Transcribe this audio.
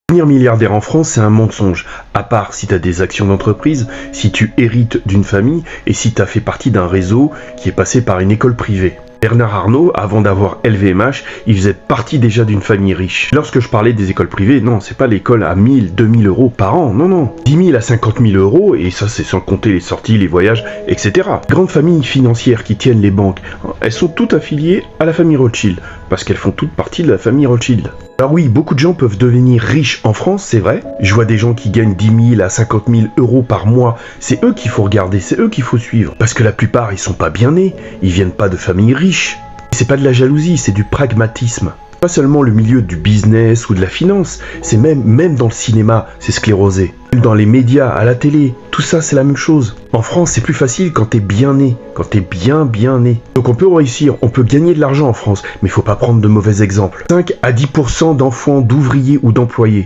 Devenir milliardaire en France, c'est un mensonge. À part si tu as des actions d'entreprise, si tu hérites d'une famille et si tu as fait partie d'un réseau qui est passé par une école privée. Bernard Arnault, avant d'avoir LVMH, il faisait partie déjà d'une famille riche. Lorsque je parlais des écoles privées, non, c'est pas l'école à 1000, 2000 euros par an, non. 10 000 à 50 000 euros, et ça c'est sans compter les sorties, les voyages, etc. Grandes familles financières qui tiennent les banques, elles sont toutes affiliées à la famille Rothschild, parce qu'elles font toutes partie de la famille Rothschild. Alors oui, beaucoup de gens peuvent devenir riches en France, c'est vrai. Je vois des gens qui gagnent 10 000 à 50 000 euros par mois. C'est eux qu'il faut regarder, c'est eux qu'il faut suivre. Parce que la plupart, ils sont pas bien nés, ils viennent pas de familles riches. C'est pas de la jalousie, c'est du pragmatisme. Pas seulement le milieu du business ou de la finance, c'est même dans le cinéma, c'est sclérosé. Dans les médias, à la télé, tout ça c'est la même chose. En France, c'est plus facile quand t'es bien né, quand t'es bien né. Donc on peut réussir, on peut gagner de l'argent en France, mais il faut pas prendre de mauvais exemples. 5 à 10% d'enfants, d'ouvriers ou d'employés